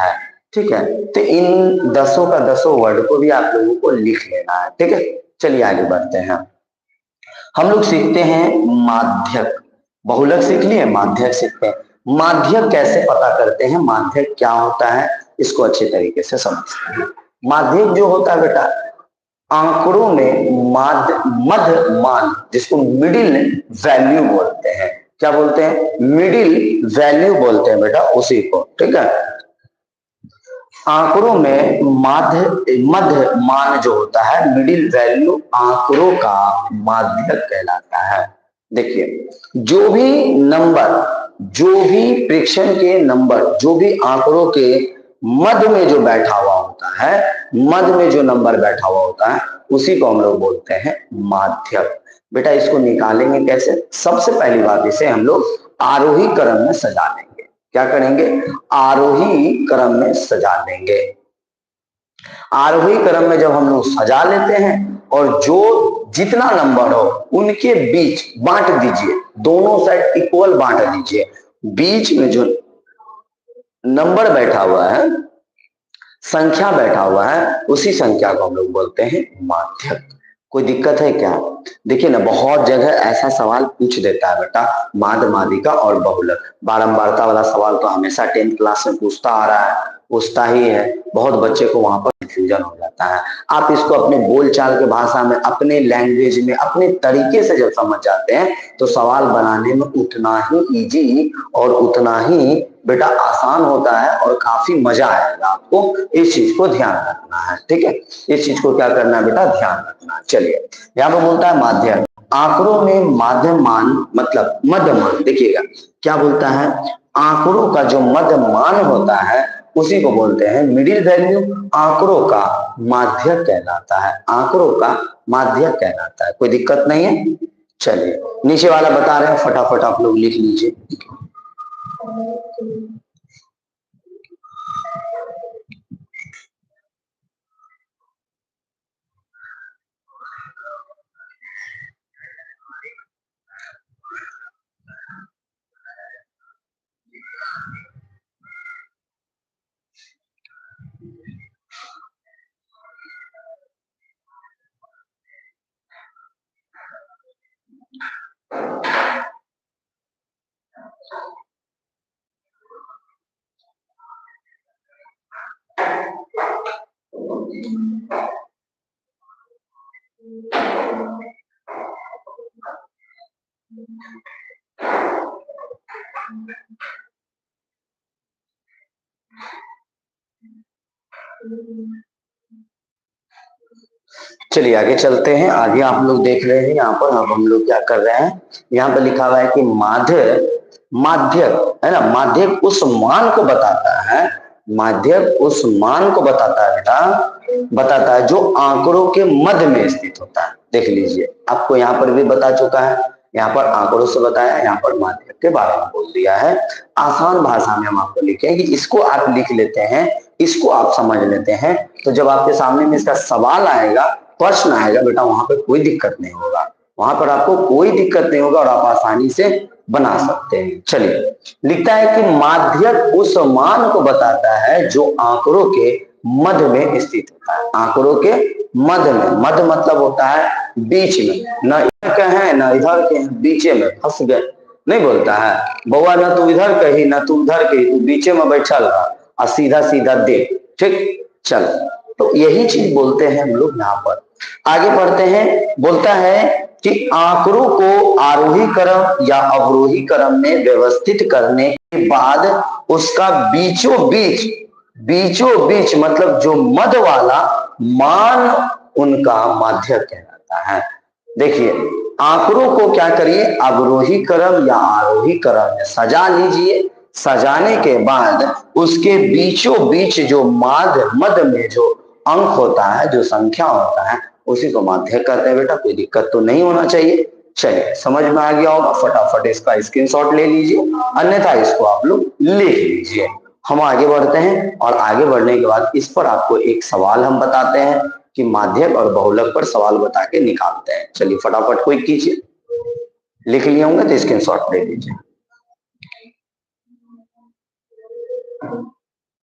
है। ठीक है, तो इन 10 का 10 वर्ड को भी आप लोगों को लिख लेना है। ठीक है, चलिए आगे बढ़ते हैं। हम लोग सीखते हैं माध्यक। बहुलक सीख लिए, माध्यक सीखते हैं। माध्यक कैसे पता करते हैं, माध्यक क्या होता है, इसको अच्छे तरीके से समझते हैं। माध्यक जो होता है बेटा, आंकड़ों में मध्य मान, जिसको मिडिल वैल्यू बोलते हैं। क्या बोलते हैं, मिडिल वैल्यू बोलते हैं बेटा उसी को। ठीक है, आंकड़ों में मध्य मान जो होता है, मिडिल वैल्यू, आंकड़ों का माध्यक कहलाता है। देखिए, जो भी नंबर, जो भी प्रेक्षण के नंबर, जो भी आंकड़ों के मध्य में जो बैठा हुआ होता है, मध्य में जो नंबर बैठा हुआ होता है, उसी को हम लोग बोलते हैं माध्यक। बेटा इसको निकालेंगे कैसे, सबसे पहली बात, इसे हम लोग आरोही क्रम में सजा लेंगे। क्या करेंगे, आरोही क्रम में सजा लेंगे। आरोही क्रम में जब हम लोग सजा लेते हैं, और जो जितना नंबर हो उनके बीच बांट दीजिए, दोनों साइड इक्वल बांट दीजिए। बीच में जो नंबर बैठा हुआ है, संख्या बैठा हुआ है, उसी संख्या को हम लोग बोलते हैं माध्यक। कोई दिक्कत है क्या? देखिए ना, बहुत जगह ऐसा सवाल पूछ देता है बेटा, माध्य, माध्यिका और बहुलक। बारंबारता वाला सवाल तो हमेशा 10th क्लास में पूछता आ रहा है, पूछता ही है। बहुत बच्चे को वहां पर कंफ्यूजन हो जाता है। आप इसको अपने बोलचाल के भाषा में, अपने लैंग्वेज में, अपने तरीके से जब समझ जाते हैं, तो सवाल बनाने में उतना ही इजी और उतना ही बेटा आसान होता है, और काफी मजा आएगा आपको। इस चीज को ध्यान रखना है। ठीक है, इस चीज को क्या करना है बेटा, ध्यान रखना है। चलिए, यहाँ पे बोलता है माध्यक। आंकड़ों में माध्य मान मतलब मध्य मान, देखिएगा क्या बोलता है, आंकड़ों का जो मध्य मान होता है, उसी को बोलते हैं मिडिल वैल्यू। आंकड़ों का माध्यक कहलाता है, आंकड़ों का माध्यक कहलाता है। कोई दिक्कत नहीं है। चलिए, नीचे वाला बता रहे हैं, फटाफट आप लोग लिख लीजिए। चलिए आगे चलते हैं। आगे आप लोग देख रहे हैं, यहाँ पर अब हम लोग क्या कर रहे हैं, यहाँ पर लिखा हुआ है कि माध्यक है ना, माध्यक उस मान को बताता है, माध्यक उस मान को बताता है बेटा, बताता है जो आंकड़ों के मध्य में स्थित होता है। देख लीजिए, आपको यहाँ पर भी बता चुका है, यहाँ पर आंकड़ों से बताया, यहाँ पर माध्यक के बारे में बोल दिया है। आसान भाषा में हम आपको लिखे कि इसको आप लिख लेते हैं, इसको आप समझ लेते हैं, तो जब आपके सामने में इसका सवाल आएगा, प्रश्न आएगा बेटा, वहां पर कोई दिक्कत नहीं होगा, वहां पर आपको कोई दिक्कत नहीं होगा, और आप आसानी से बना सकते हैं। चलिए, लिखता है कि माध्यक उस मान को बताता है जो आंकड़ों के मध्य में स्थित होता है। आंकड़ों के मध्य में, मध्य मतलब होता है बीच में, न इधर के हैं न इधर के हैं, बीचे में फंस गए, नहीं बोलता है बउआ, न तू इधर कही न तू उधर कही, तू बीचे में बैठा रहा और सीधा सीधा देख। ठीक, चल, तो यही चीज बोलते हैं हम लोग। यहाँ पर आगे बढ़ते हैं, बोलता है कि आंकड़ों को आरोही क्रम या अवरोही क्रम में व्यवस्थित करने के बाद उसका बीचों बीच मतलब जो मध्य वाला मान, उनका माध्यक कहलाता है। देखिए, आंकड़ों को क्या करिए, अवरोही क्रम या आरोही क्रम में सजा लीजिए। सजाने के बाद उसके बीचों बीच जो मध्य में जो अंक होता है, जो संख्या होता है, उसी को माध्यक कहते हैं बेटा। कोई दिक्कत तो नहीं होना चाहिए। चलिए, समझ में आ गया होगा, फटाफट इसका स्क्रीनशॉट ले लीजिए, अन्यथा इसको आप लोग लिख लीजिए। हम आगे बढ़ते हैं, और आगे बढ़ने के बाद इस पर आपको एक सवाल हम बताते हैं कि माध्यक और बहुलक पर सवाल बता के निकालते हैं। चलिए फटाफट कोई कीजिए, लिख लिए होंगे तो स्क्रीनशॉट ले लीजिए।